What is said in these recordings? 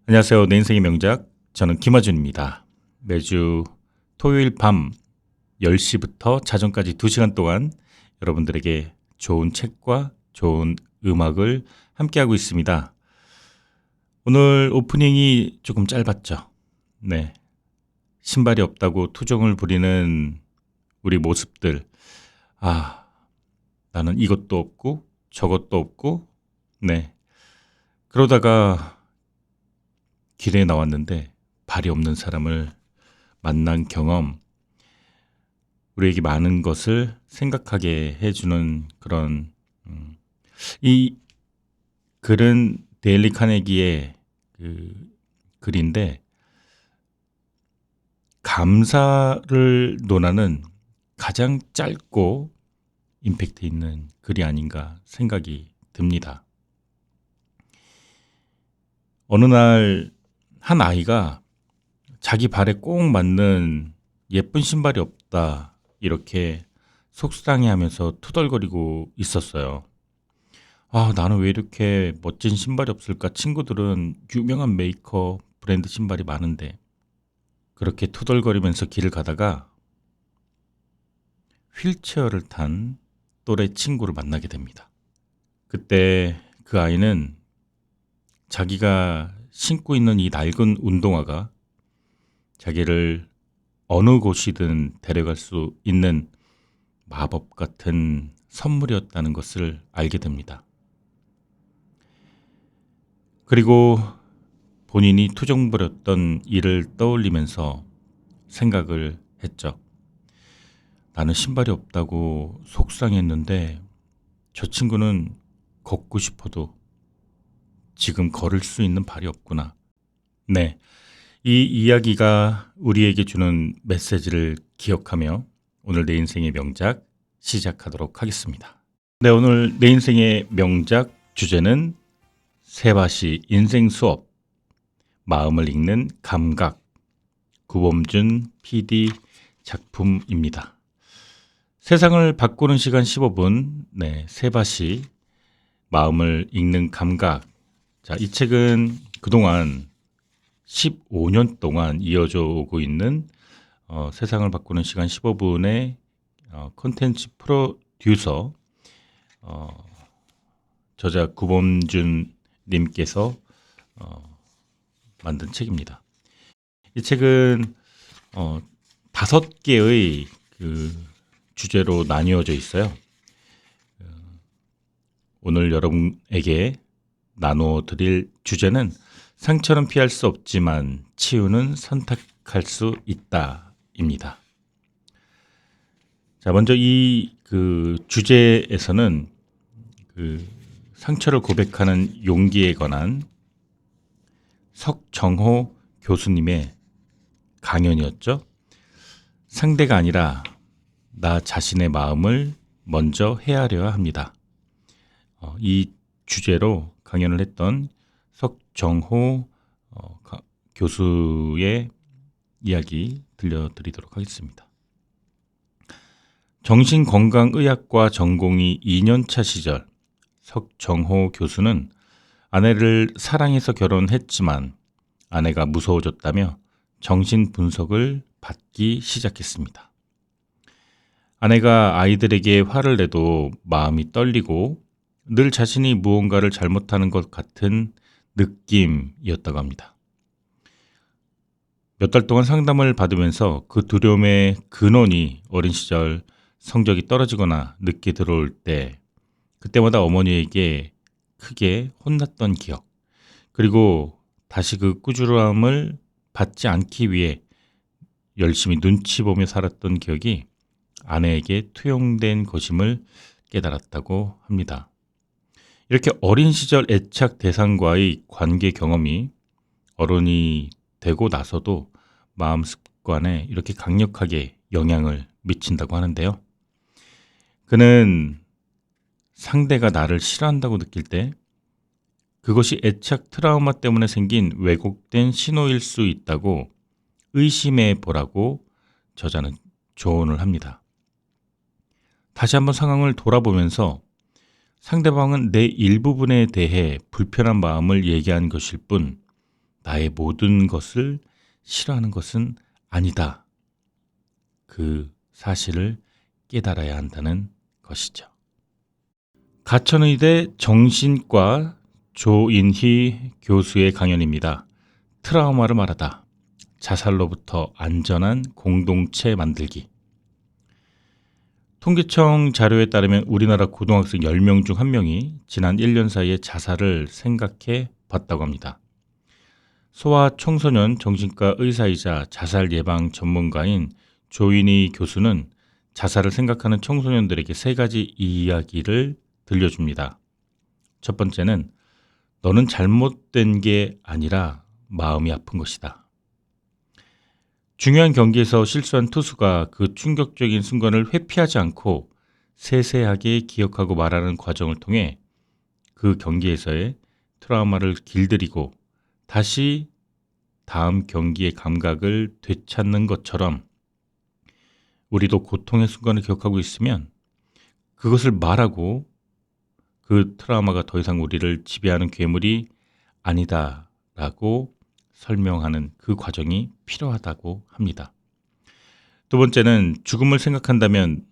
안녕하세요. 내 인생의 명작, 저는 김하준입니다. 매주 토요일 밤 10시부터 자정까지 2시간 동안 여러분들에게 좋은 책과 좋은 음악을 함께하고 있습니다. 오늘 오프닝이 조금 짧았죠. 네. 신발이 없다고 투정을 부리는 우리 모습들. 나는 이것도 없고 저것도 없고, 네. 그러다가 길에 나왔는데 발이 없는 사람을 만난 경험, 우리에게 많은 것을 생각하게 해주는 그런 이 글은 데일리 카네기의 그 글인데, 감사를 논하는 가장 짧고 임팩트 있는 글이 아닌가 생각이 듭니다. 어느 날 한 아이가 자기 발에 꼭 맞는 예쁜 신발이 없다, 이렇게 속상해하면서 투덜거리고 있었어요. 나는 왜 이렇게 멋진 신발이 없을까? 친구들은 유명한 메이커 브랜드 신발이 많은데. 그렇게 투덜거리면서 길을 가다가 휠체어를 탄 또래 친구를 만나게 됩니다. 그때 그 아이는 자기가 신고 있는 이 낡은 운동화가 자기를 어느 곳이든 데려갈 수 있는 마법 같은 선물이었다는 것을 알게 됩니다. 그리고 본인이 투정 부렸던 일을 떠올리면서 생각을 했죠. 나는 신발이 없다고 속상했는데 저 친구는 걷고 싶어도 지금 걸을 수 있는 발이 없구나. 네, 이 이야기가 우리에게 주는 메시지를 기억하며 오늘 내 인생의 명작 시작하도록 하겠습니다. 네, 오늘 내 인생의 명작 주제는 세바시 인생 수업, 마음을 읽는 감각, 구범준 PD 작품입니다. 세상을 바꾸는 시간 15분, 세바시 마음을 읽는 감각. 자, 이 책은 그동안 15년 동안 이어져 오고 있는 세상을 바꾸는 시간 15분의 콘텐츠 프로듀서, 저자 구범준 님께서 만든 책입니다. 이 책은 5개의 그 주제로 나뉘어져 있어요. 오늘 여러분에게 나누어 드릴 주제는 상처는 피할 수 없지만 치유는 선택할 수 있다입니다. 자, 먼저 이 그 주제에서는 그 상처를 고백하는 용기에 관한 석정호 교수님의 강연이었죠. 상대가 아니라 나 자신의 마음을 먼저 헤아려야 합니다. 이 주제로 강연을 했던 석정호 교수의 이야기 들려드리도록 하겠습니다. 정신건강의학과 전공이 2년차 시절, 석정호 교수는 아내를 사랑해서 결혼했지만 아내가 무서워졌다며 정신분석을 받기 시작했습니다. 아내가 아이들에게 화를 내도 마음이 떨리고 늘 자신이 무언가를 잘못하는 것 같은 느낌이었다고 합니다. 몇 달 동안 상담을 받으면서 그 두려움의 근원이 어린 시절 성적이 떨어지거나 늦게 들어올 때 그때마다 어머니에게 크게 혼났던 기억, 그리고 다시 그 꾸지람을 받지 않기 위해 열심히 눈치 보며 살았던 기억이 아내에게 투영된 것임을 깨달았다고 합니다. 이렇게 어린 시절 애착 대상과의 관계 경험이 어른이 되고 나서도 마음 습관에 이렇게 강력하게 영향을 미친다고 하는데요. 그는 상대가 나를 싫어한다고 느낄 때 그것이 애착 트라우마 때문에 생긴 왜곡된 신호일 수 있다고 의심해 보라고 저자는 조언을 합니다. 다시 한번 상황을 돌아보면서 상대방은 내 일부분에 대해 불편한 마음을 얘기한 것일 뿐 나의 모든 것을 싫어하는 것은 아니다. 그 사실을 깨달아야 한다는 것이죠. 가천의대 정신과 조인희 교수의 강연입니다. 트라우마를 말하다. 자살로부터 안전한 공동체 만들기. 통계청 자료에 따르면 우리나라 고등학생 10명 중 1명이 지난 1년 사이에 자살을 생각해 봤다고 합니다. 소아청소년 정신과 의사이자 자살 예방 전문가인 조인희 교수는 자살을 생각하는 청소년들에게 3가지 이야기를 들려줍니다. 첫 번째는 너는 잘못된 게 아니라 마음이 아픈 것이다. 중요한 경기에서 실수한 투수가 그 충격적인 순간을 회피하지 않고 세세하게 기억하고 말하는 과정을 통해 그 경기에서의 트라우마를 길들이고 다시 다음 경기의 감각을 되찾는 것처럼 우리도 고통의 순간을 기억하고 있으면 그것을 말하고 그 트라우마가 더 이상 우리를 지배하는 괴물이 아니다라고 설명하는 그 과정이 필요하다고 합니다. 두 번째는 죽음을 생각한다면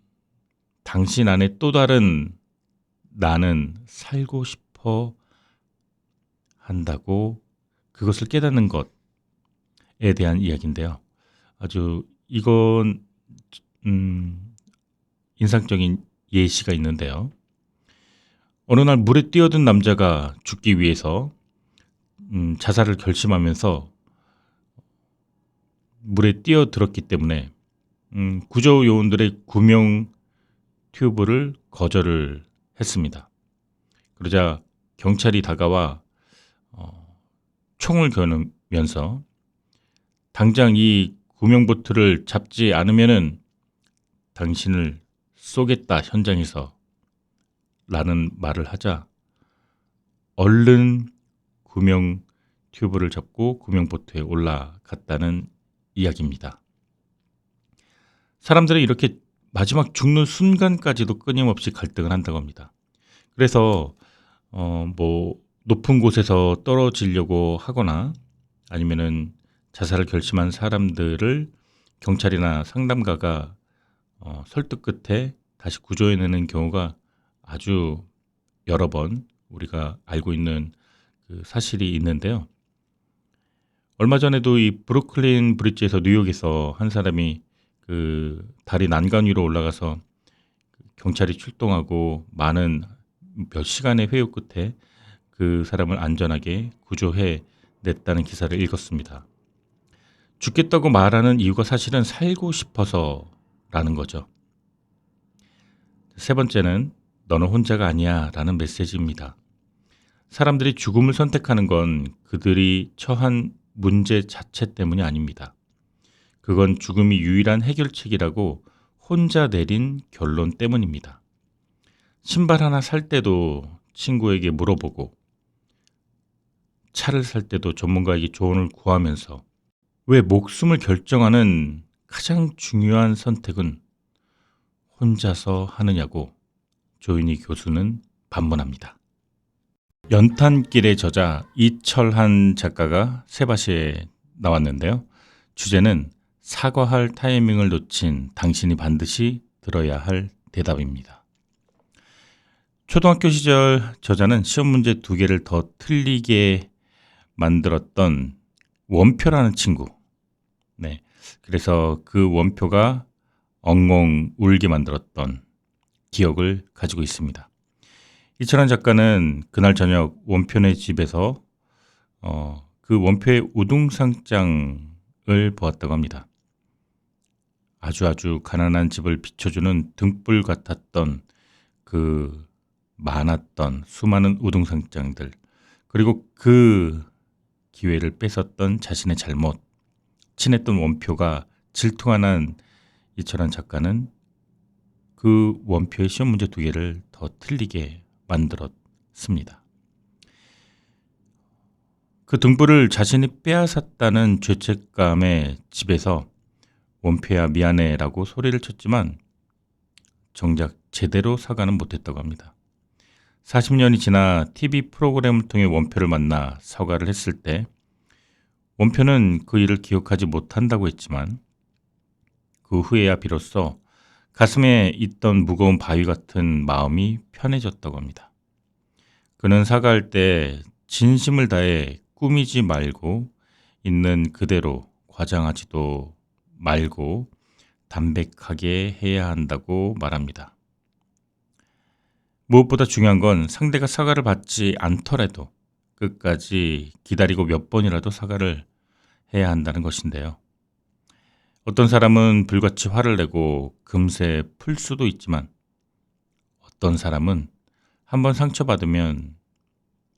당신 안에 또 다른 나는 살고 싶어 한다고 그것을 깨닫는 것에 대한 이야기인데요. 아주 이건 인상적인 예시가 있는데요. 어느 날 물에 뛰어든 남자가 죽기 위해서 자살을 결심하면서 물에 뛰어들었기 때문에 구조 요원들의 구명 튜브를 거절을 했습니다. 그러자 경찰이 다가와 총을 겨누면서 당장 이 구명보트를 잡지 않으면은 당신을 쏘겠다 현장에서 라는 말을 하자 얼른 구명 튜브를 잡고 구명보트에 올라갔다는 이야기입니다. 사람들은 이렇게 마지막 죽는 순간까지도 끊임없이 갈등을 한다고 합니다. 그래서 높은 곳에서 떨어지려고 하거나 아니면은 자살을 결심한 사람들을 경찰이나 상담가가 설득 끝에 다시 구조해내는 경우가 아주 여러 번 우리가 알고 있는 그 사실이 있는데요. 얼마 전에도 이 브루클린 브릿지에서 뉴욕에서 한 사람이 그 다리 난간 위로 올라가서 경찰이 출동하고 많은 몇 시간의 회유 끝에 그 사람을 안전하게 구조해 냈다는 기사를 읽었습니다. 죽겠다고 말하는 이유가 사실은 살고 싶어서라는 거죠. 세 번째는 너는 혼자가 아니야 라는 메시지입니다. 사람들이 죽음을 선택하는 건 그들이 처한 문제 자체 때문이 아닙니다. 그건 죽음이 유일한 해결책이라고 혼자 내린 결론 때문입니다. 신발 하나 살 때도 친구에게 물어보고 차를 살 때도 전문가에게 조언을 구하면서 왜 목숨을 결정하는 가장 중요한 선택은 혼자서 하느냐고 조인희 교수는 반문합니다. 연탄길의 저자 이철한 작가가 세바시에 나왔는데요. 주제는 사과할 타이밍을 놓친 당신이 반드시 들어야 할 대답입니다. 초등학교 시절 저자는 시험 문제 2개를 더 틀리게 만들었던 원표라는 친구. 네. 그래서 그 원표가 엉엉 울게 만들었던 기억을 가지고 있습니다. 이철한 작가는 그날 저녁 원표네 집에서 그 원표의 우등상장을 보았다고 합니다. 아주 가난한 집을 비춰주는 등불 같았던 그 많았던 수많은 우등상장들, 그리고 그 기회를 뺏었던 자신의 잘못, 친했던 원표가 질투가 이철한 작가는 그 원표의 시험 문제 2개를 더 틀리게 만들었습니다. 그 등불을 자신이 빼앗았다는 죄책감에 집에서 원표야 미안해라고 소리를 쳤지만 정작 제대로 사과는 못했다고 합니다. 40년이 지나 TV 프로그램을 통해 원표를 만나 사과를 했을 때 원표는 그 일을 기억하지 못한다고 했지만 그 후에야 비로소 가슴에 있던 무거운 바위 같은 마음이 편해졌다고 합니다. 그는 사과할 때 진심을 다해 꾸미지 말고 있는 그대로 과장하지도 말고 담백하게 해야 한다고 말합니다. 무엇보다 중요한 건 상대가 사과를 받지 않더라도 끝까지 기다리고 몇 번이라도 사과를 해야 한다는 것인데요. 어떤 사람은 불같이 화를 내고 금세 풀 수도 있지만 어떤 사람은 한번 상처받으면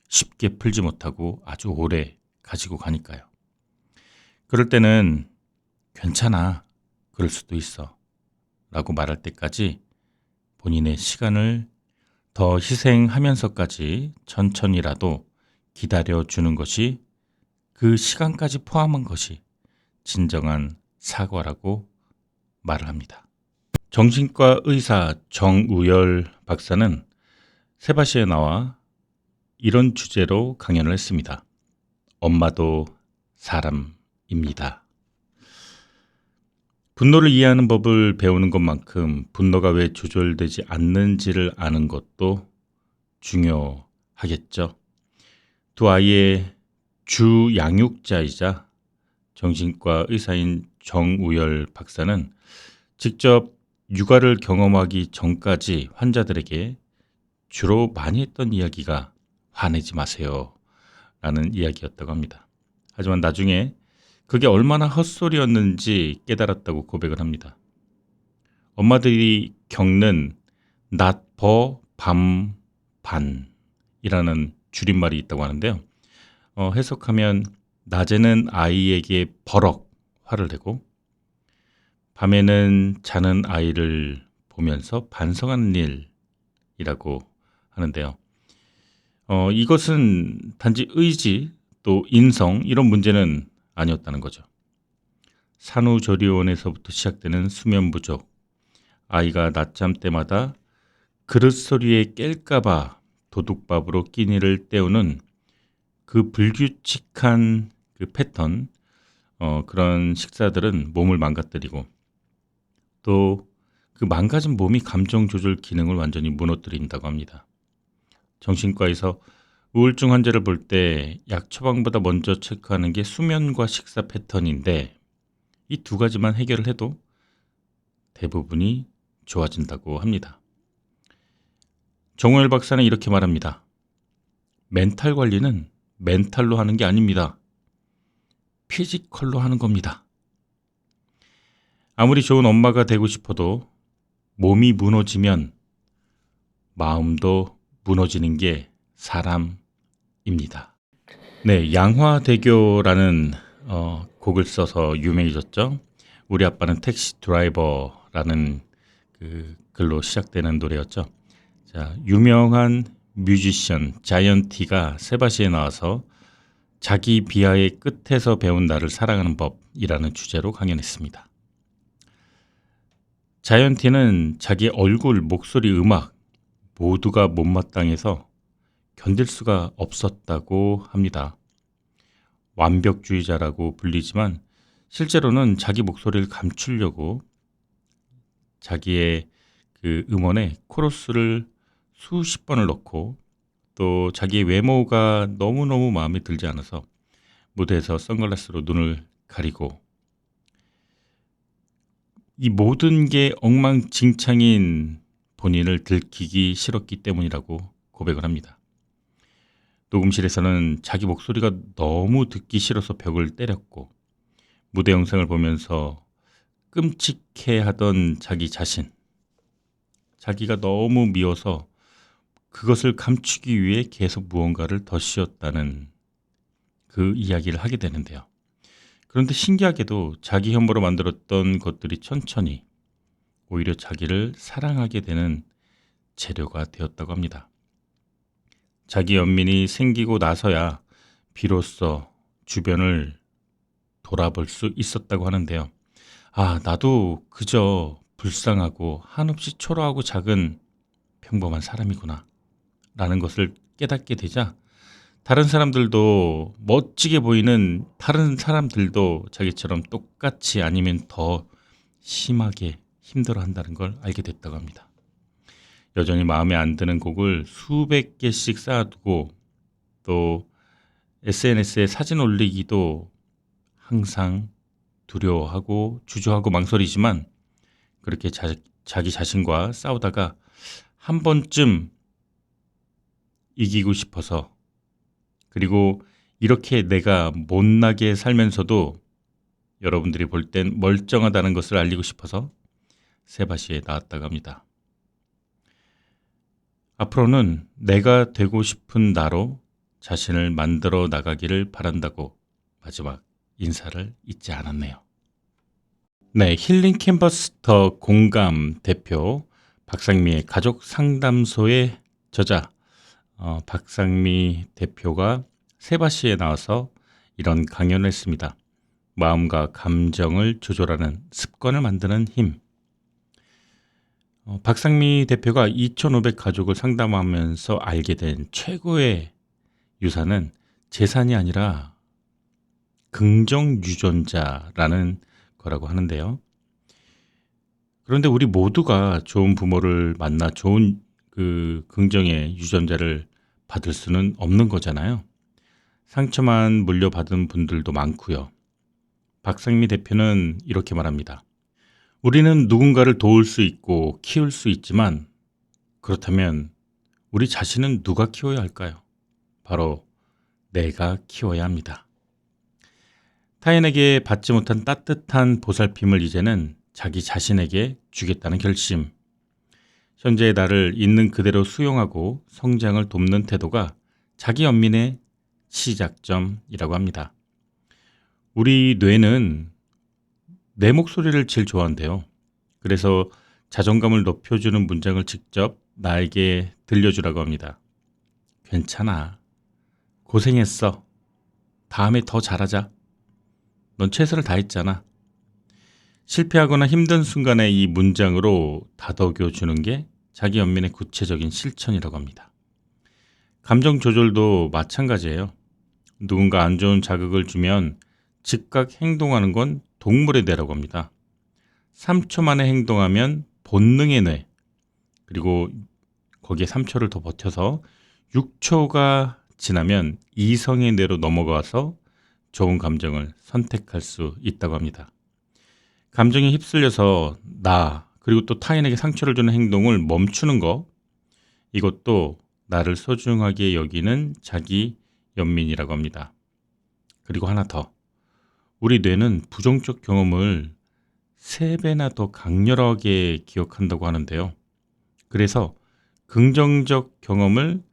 쉽게 풀지 못하고 아주 오래 가지고 가니까요. 그럴 때는 괜찮아, 그럴 수도 있어 라고 말할 때까지 본인의 시간을 더 희생하면서까지 천천히라도 기다려주는 것이, 그 시간까지 포함한 것이 진정한 사과라고 말을 합니다. 정신과 의사 정우열 박사는 세바시에 나와 이런 주제로 강연을 했습니다. 엄마도 사람입니다. 분노를 이해하는 법을 배우는 것만큼 분노가 왜 조절되지 않는지를 아는 것도 중요하겠죠. 두 아이의 주 양육자이자 정신과 의사인 정우열 박사는 직접 육아를 경험하기 전까지 환자들에게 주로 많이 했던 이야기가 화내지 마세요 라는 이야기였다고 합니다. 하지만 나중에 그게 얼마나 헛소리였는지 깨달았다고 고백을 합니다. 엄마들이 겪는 낮, 버, 밤, 반이라는 줄임말이 있다고 하는데요. 해석하면 낮에는 아이에게 버럭 화를 내고 밤에는 자는 아이를 보면서 반성하는 일이라고 하는데요. 이것은 단지 의지 또 인성 이런 문제는 아니었다는 거죠. 산후조리원에서부터 시작되는 수면 부족, 아이가 낮잠 때마다 그릇 소리에 깰까봐 도둑밥으로 끼니를 때우는 그 불규칙한 그 패턴, 그런 식사들은 몸을 망가뜨리고 또 그 망가진 몸이 감정 조절 기능을 완전히 무너뜨린다고 합니다. 정신과에서 우울증 환자를 볼 때 약 처방보다 먼저 체크하는 게 수면과 식사 패턴인데 이 두 가지만 해결을 해도 대부분이 좋아진다고 합니다. 정우열 박사는 이렇게 말합니다. 멘탈 관리는 멘탈로 하는 게 아닙니다. 피지컬로 하는 겁니다. 아무리 좋은 엄마가 되고 싶어도 몸이 무너지면 마음도 무너지는 게 사람입니다. 네, 양화대교라는 곡을 써서 유명해졌죠. 우리 아빠는 택시 드라이버라는 그 글로 시작되는 노래였죠. 자, 유명한 뮤지션 자이언티가 세바시에 나와서 자기 비하의 끝에서 배운 나를 사랑하는 법이라는 주제로 강연했습니다. 자이언티는 자기 얼굴, 목소리, 음악 모두가 못마땅해서 견딜 수가 없었다고 합니다. 완벽주의자라고 불리지만 실제로는 자기 목소리를 감추려고 자기의 그 음원에 코러스를 수십 번을 넣고 또 자기의 외모가 너무너무 마음에 들지 않아서 무대에서 선글라스로 눈을 가리고 이 모든 게 엉망진창인 본인을 들키기 싫었기 때문이라고 고백을 합니다. 녹음실에서는 자기 목소리가 너무 듣기 싫어서 벽을 때렸고 무대 영상을 보면서 끔찍해하던 자기 자신, 자기가 너무 미워서 그것을 감추기 위해 계속 무언가를 더 씌웠다는 그 이야기를 하게 되는데요. 그런데 신기하게도 자기 혐오로 만들었던 것들이 천천히 오히려 자기를 사랑하게 되는 재료가 되었다고 합니다. 자기 연민이 생기고 나서야 비로소 주변을 돌아볼 수 있었다고 하는데요. 아, 나도 그저 불쌍하고 한없이 초라하고 작은 평범한 사람이구나 라는 것을 깨닫게 되자 다른 사람들도 멋지게 보이는 다른 사람들도 자기처럼 똑같이 아니면 더 심하게 힘들어한다는 걸 알게 됐다고 합니다. 여전히 마음에 안 드는 곡을 수백 개씩 쌓아두고 또 SNS에 사진 올리기도 항상 두려워하고 주저하고 망설이지만 그렇게 자기 자신과 싸우다가 한 번쯤 이기고 싶어서, 그리고 이렇게 내가 못나게 살면서도 여러분들이 볼 땐 멀쩡하다는 것을 알리고 싶어서 세바시에 나왔다고 합니다. 앞으로는 내가 되고 싶은 나로 자신을 만들어 나가기를 바란다고 마지막 인사를 잊지 않았네요. 네, 힐링 캔버스 더 공감 대표 박상미의 가족 상담소의 저자 박상미 대표가 세바시에 나와서 이런 강연을 했습니다. 마음과 감정을 조절하는 습관을 만드는 힘. 박상미 대표가 2,500 가족을 상담하면서 알게 된 최고의 유산은 재산이 아니라 긍정 유전자라는 거라고 하는데요. 그런데 우리 모두가 좋은 부모를 만나 좋은 그 긍정의 유전자를 받을 수는 없는 거잖아요. 상처만 물려받은 분들도 많고요. 박상미 대표는 이렇게 말합니다. 우리는 누군가를 도울 수 있고 키울 수 있지만 그렇다면 우리 자신은 누가 키워야 할까요? 바로 내가 키워야 합니다. 타인에게 받지 못한 따뜻한 보살핌을 이제는 자기 자신에게 주겠다는 결심. 현재의 나를 있는 그대로 수용하고 성장을 돕는 태도가 자기 연민의 시작점이라고 합니다. 우리 뇌는 내 목소리를 제일 좋아한대요. 그래서 자존감을 높여주는 문장을 직접 나에게 들려주라고 합니다. 괜찮아. 고생했어. 다음에 더 잘하자. 넌 최선을 다했잖아. 실패하거나 힘든 순간에 이 문장으로 다독여주는 게 자기 연민의 구체적인 실천이라고 합니다. 감정 조절도 마찬가지예요. 누군가 안 좋은 자극을 주면 즉각 행동하는 건 동물의 뇌라고 합니다. 3초 만에 행동하면 본능의 뇌, 그리고 거기에 3초를 더 버텨서 6초가 지나면 이성의 뇌로 넘어가서 좋은 감정을 선택할 수 있다고 합니다. 감정에 휩쓸려서 나, 그리고 또 타인에게 상처를 주는 행동을 멈추는 것, 이것도 나를 소중하게 여기는 자기 연민이라고 합니다. 그리고 하나 더, 우리 뇌는 부정적 경험을 3배나 더 강렬하게 기억한다고 하는데요. 그래서 긍정적 경험을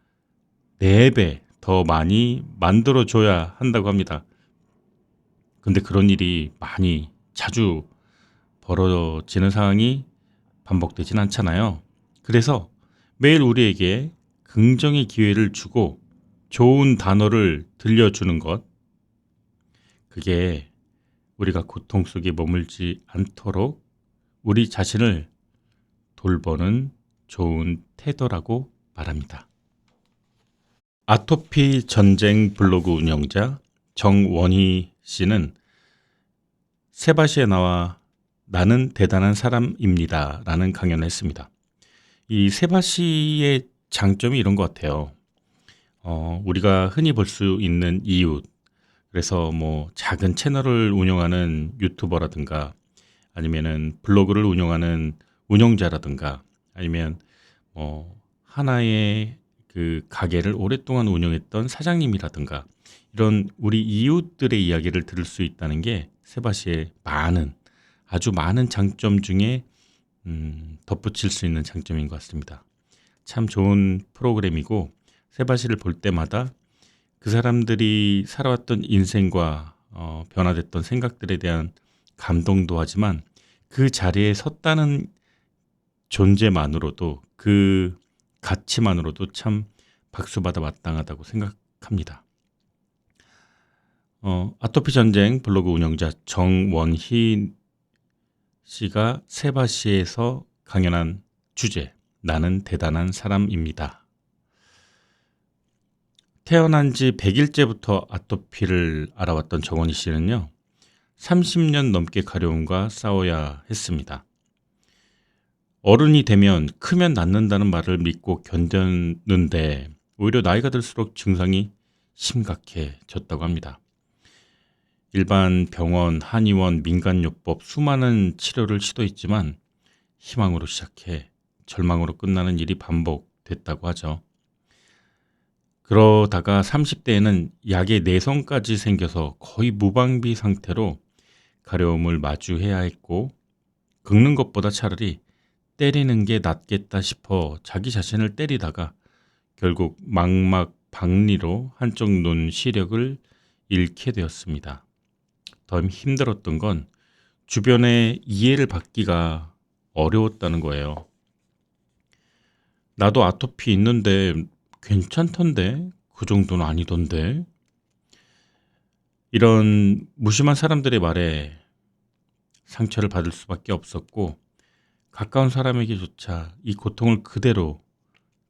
4배 더 많이 만들어줘야 한다고 합니다. 근데 그런 일이 많이 자주 벌어지는 상황이 반복되진 않잖아요. 그래서 매일 우리에게 긍정의 기회를 주고 좋은 단어를 들려주는 것, 그게 우리가 고통 속에 머물지 않도록 우리 자신을 돌보는 좋은 태도라고 말합니다. 아토피 전쟁 블로그 운영자 정원희 씨는 세바시에 나와 나는 대단한 사람입니다 라는 강연을 했습니다. 이 세바시의 장점이 이런 것 같아요. 우리가 흔히 볼 수 있는 이웃, 그래서 뭐 작은 채널을 운영하는 유튜버라든가 아니면은 블로그를 운영하는 운영자라든가 아니면 하나의 그 가게를 오랫동안 운영했던 사장님이라든가 이런 우리 이웃들의 이야기를 들을 수 있다는 게 세바시의 아주 많은 장점 중에 덧붙일 수 있는 장점인 것 같습니다. 참 좋은 프로그램이고 세바시를 볼 때마다 그 사람들이 살아왔던 인생과 변화됐던 생각들에 대한 감동도 하지만 그 자리에 섰다는 존재만으로도 그 가치만으로도 참 박수받아 마땅하다고 생각합니다. 아토피 전쟁 블로그 운영자 정원희 씨가 세바시에서 강연한 주제, 나는 대단한 사람입니다. 태어난 지 100일째부터 아토피를 앓아왔던 정원희 씨는요, 30년 넘게 가려움과 싸워야 했습니다. 어른이 되면 크면 낫는다는 말을 믿고 견뎠는데 오히려 나이가 들수록 증상이 심각해졌다고 합니다. 일반 병원, 한의원, 민간요법 수많은 치료를 시도했지만 희망으로 시작해 절망으로 끝나는 일이 반복됐다고 하죠. 그러다가 30대에는 약의 내성까지 생겨서 거의 무방비 상태로 가려움을 마주해야 했고, 긁는 것보다 차라리 때리는 게 낫겠다 싶어 자기 자신을 때리다가 결국 망막 박리로 한쪽 눈 시력을 잃게 되었습니다. 더 힘들었던 건 주변의 이해를 받기가 어려웠다는 거예요. 나도 아토피 있는데 괜찮던데? 그 정도는 아니던데? 이런 무심한 사람들의 말에 상처를 받을 수밖에 없었고, 가까운 사람에게조차 이 고통을 그대로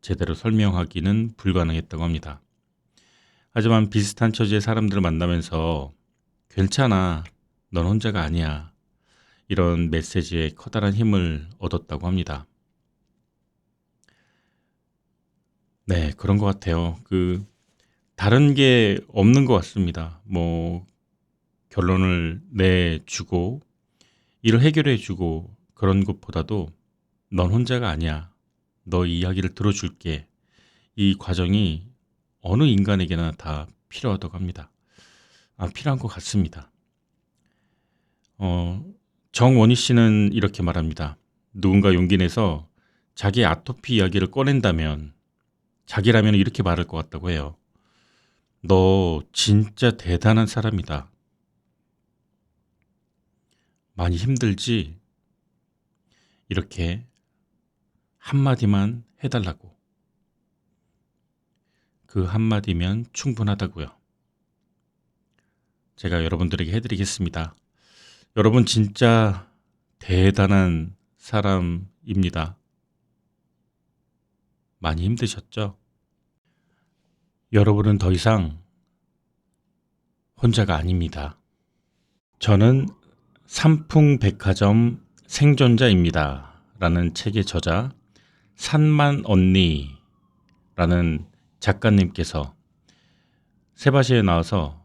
제대로 설명하기는 불가능했다고 합니다. 하지만 비슷한 처지의 사람들을 만나면서 괜찮아, 넌 혼자가 아니야, 이런 메시지에 커다란 힘을 얻었다고 합니다. 네, 그런 것 같아요. 다른 게 없는 것 같습니다. 결론을 내주고 이를 해결해주고 그런 것보다도 넌 혼자가 아니야, 너 이야기를 들어줄게, 이 과정이 어느 인간에게나 다 필요하다고 합니다. 필요한 것 같습니다. 정원희 씨는 이렇게 말합니다. 누군가 용기 내서 자기의 아토피 이야기를 꺼낸다면 자기라면 이렇게 말할 것 같다고 해요. 너 진짜 대단한 사람이다. 많이 힘들지? 이렇게 한마디만 해달라고. 그 한마디면 충분하다고요. 제가 여러분들에게 해드리겠습니다. 여러분 진짜 대단한 사람입니다. 많이 힘드셨죠? 여러분은 더 이상 혼자가 아닙니다. 저는 삼풍백화점 생존자입니다. 라는 책의 저자 산만 언니라는 작가님께서 세바시에 나와서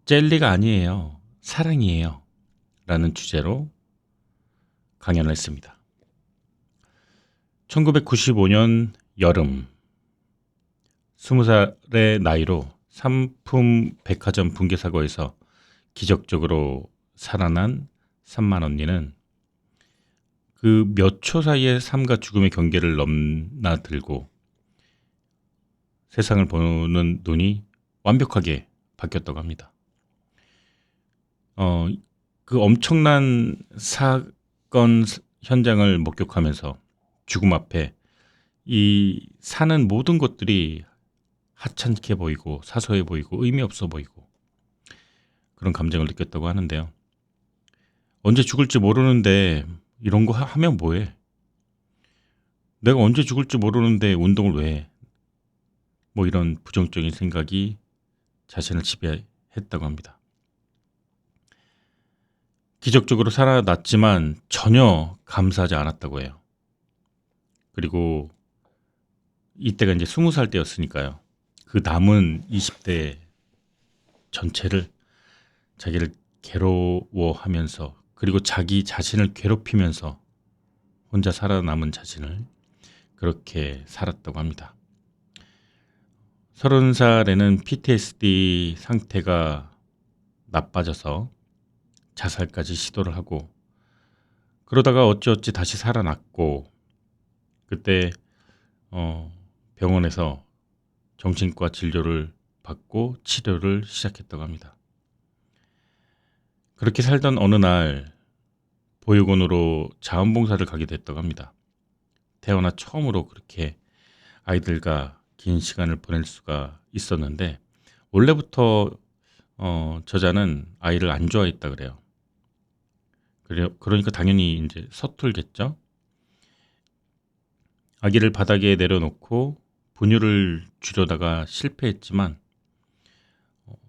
젤리가 아니에요, 사랑이에요 라는 주제로 강연을 했습니다. 1995년 여름 20살의 나이로 상품 백화점 붕괴 사고에서 기적적으로 살아난 산만 언니는 그 몇 초 사이에 삶과 죽음의 경계를 넘나들고 세상을 보는 눈이 완벽하게 바뀌었다고 합니다. 그 엄청난 사건 현장을 목격하면서 죽음 앞에 이 사는 모든 것들이 하찮게 보이고 사소해 보이고 의미 없어 보이고 그런 감정을 느꼈다고 하는데요. 언제 죽을지 모르는데 이런 거 하면 뭐해? 내가 언제 죽을지 모르는데 운동을 왜 해? 이런 부정적인 생각이 자신을 지배했다고 합니다. 기적적으로 살아났지만 전혀 감사하지 않았다고 해요. 그리고 이때가 이제 20살 때였으니까요. 그 남은 20대 전체를 자기를 괴로워하면서 그리고 자기 자신을 괴롭히면서 혼자 살아남은 자신을 그렇게 살았다고 합니다. 30살에는 PTSD 상태가 나빠져서 자살까지 시도를 하고 그러다가 어찌어찌 다시 살아났고 그때 병원에서 정신과 진료를 받고 치료를 시작했다고 합니다. 그렇게 살던 어느 날 보육원으로 자원봉사를 가게 됐다고 합니다. 태어나 처음으로 그렇게 아이들과 긴 시간을 보낼 수가 있었는데 원래부터 저자는 아이를 안 좋아했다 그래요. 그러니까 당연히 이제 서툴겠죠. 아기를 바닥에 내려놓고 분유를 주려다가 실패했지만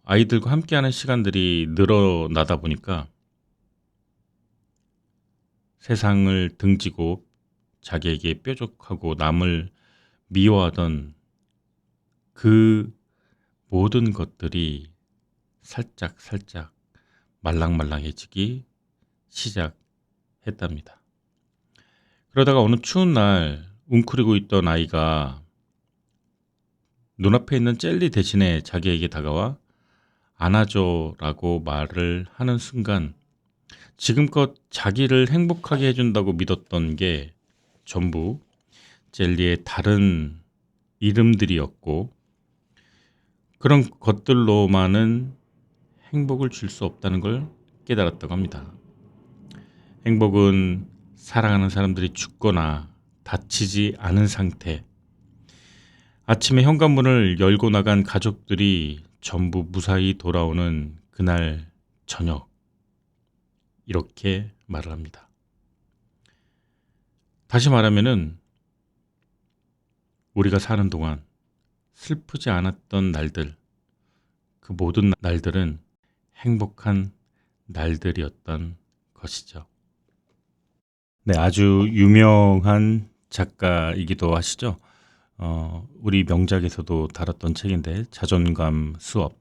아이들과 함께하는 시간들이 늘어나다 보니까 세상을 등지고 자기에게 뾰족하고 남을 미워하던 그 모든 것들이 살짝 말랑말랑해지기 시작했답니다. 그러다가 어느 추운 날 웅크리고 있던 아이가 눈앞에 있는 젤리 대신에 자기에게 다가와 안아줘라고 말을 하는 순간 지금껏 자기를 행복하게 해준다고 믿었던 게 전부 젤리의 다른 이름들이었고 그런 것들로만은 행복을 줄 수 없다는 걸 깨달았다고 합니다. 행복은 사랑하는 사람들이 죽거나 다치지 않은 상태, 아침에 현관문을 열고 나간 가족들이 전부 무사히 돌아오는 그날 저녁, 이렇게 말을 합니다. 다시 말하면은 우리가 사는 동안 슬프지 않았던 날들, 그 모든 날들은 행복한 날들이었던 것이죠. 네, 아주 유명한 작가이기도 하시죠. 우리 명작에서도 다뤘던 책인데 자존감 수업,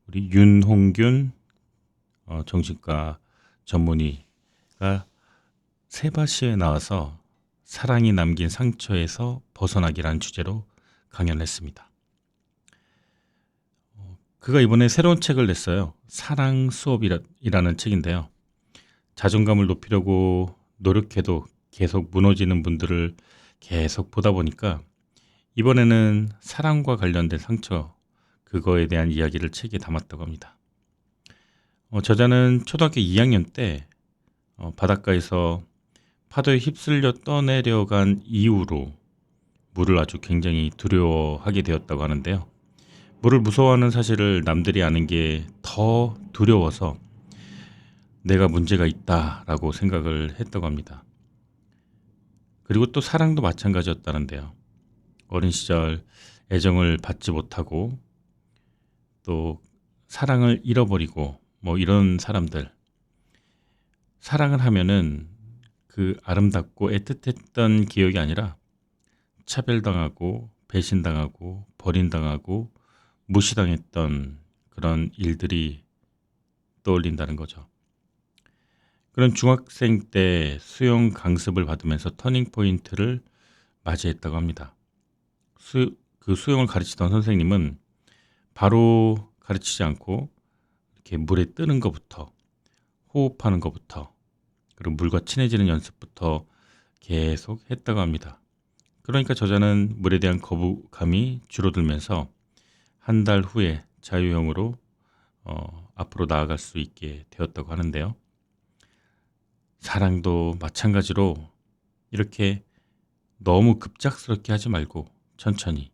우리 윤홍균 정신과 전문의가 세바시에 나와서 사랑이 남긴 상처에서 벗어나기라는 주제로 강연을 했습니다. 그가 이번에 새로운 책을 냈어요. 사랑 수업이라는 책인데요. 자존감을 높이려고 노력해도 계속 무너지는 분들을 계속 보다 보니까 이번에는 사랑과 관련된 상처, 그거에 대한 이야기를 책에 담았다고 합니다. 저자는 초등학교 2학년 때 바닷가에서 파도에 휩쓸려 떠내려간 이후로 물을 아주 굉장히 두려워하게 되었다고 하는데요. 물을 무서워하는 사실을 남들이 아는 게 더 두려워서 내가 문제가 있다라고 생각을 했다고 합니다. 그리고 또 사랑도 마찬가지였다는데요. 어린 시절 애정을 받지 못하고 또 사랑을 잃어버리고 뭐 이런 사람들, 사랑을 하면은 그 아름답고 애틋했던 기억이 아니라 차별당하고 배신당하고 버림당하고 무시당했던 그런 일들이 떠올린다는 거죠. 그런 중학생 때 수영 강습을 받으면서 터닝 포인트를 맞이했다고 합니다. 그 수영을 가르치던 선생님은 바로 가르치지 않고 이렇게 물에 뜨는 것부터 호흡하는 것부터 그리고 물과 친해지는 연습부터 계속 했다고 합니다. 그러니까 저자는 물에 대한 거부감이 줄어들면서 한 달 후에 자유형으로 앞으로 나아갈 수 있게 되었다고 하는데요. 사랑도 마찬가지로 이렇게 너무 급작스럽게 하지 말고 천천히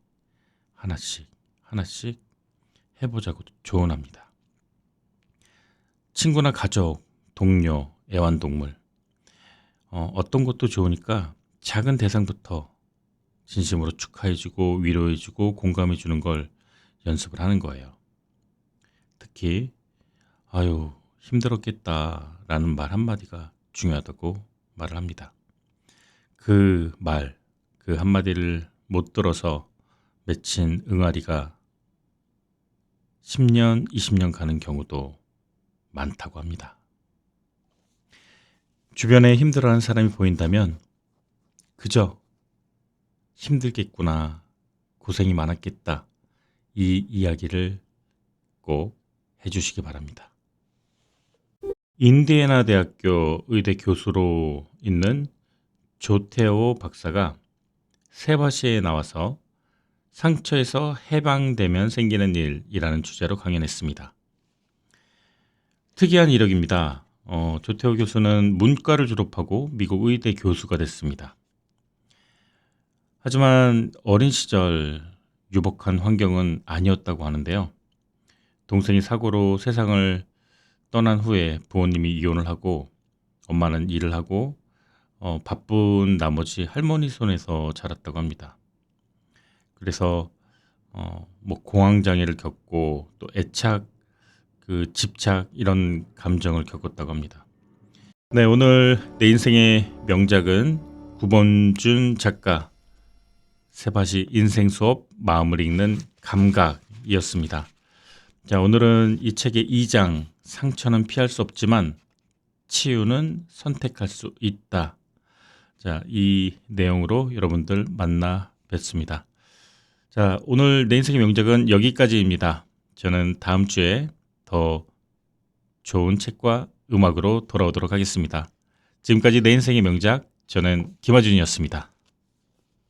하나씩 해보자고 조언합니다. 친구나 가족, 동료, 애완동물 어떤 것도 좋으니까 작은 대상부터 진심으로 축하해주고 위로해주고 공감해주는 걸 연습을 하는 거예요. 특히 아유 힘들었겠다라는 말 한마디가 중요하다고 말을 합니다. 그 말, 그 한마디를 못 들어서 맺힌 응아리가 10년, 20년 가는 경우도 많다고 합니다. 주변에 힘들어하는 사람이 보인다면 그저 힘들겠구나, 고생이 많았겠다, 이 이야기를 꼭 해주시기 바랍니다. 인디애나 대학교 의대 교수로 있는 조테오 박사가 세바시에 나와서 상처에서 해방되면 생기는 일이라는 주제로 강연했습니다. 특이한 이력입니다. 조태호 교수는 문과를 졸업하고 미국 의대 교수가 됐습니다. 하지만 어린 시절 유복한 환경은 아니었다고 하는데요. 동생이 사고로 세상을 떠난 후에 부모님이 이혼을 하고 엄마는 일을 하고 바쁜 나머지 할머니 손에서 자랐다고 합니다. 그래서 뭐 공황 장애를 겪고 또 애착, 집착 이런 감정을 겪었다고 합니다. 네, 오늘 내 인생의 명작은 구본준 작가 세바시 인생 수업 마음을 읽는 감각이었습니다. 자, 오늘은 이 책의 2장 상처는 피할 수 없지만 치유는 선택할 수 있다. 자, 이 내용으로 여러분들 만나 뵙습니다. 자, 오늘 내 인생의 명작은 여기까지입니다. 저는 다음 주에 더 좋은 책과 음악으로 돌아오도록 하겠습니다. 지금까지 내 인생의 명작, 저는 김하준이었습니다.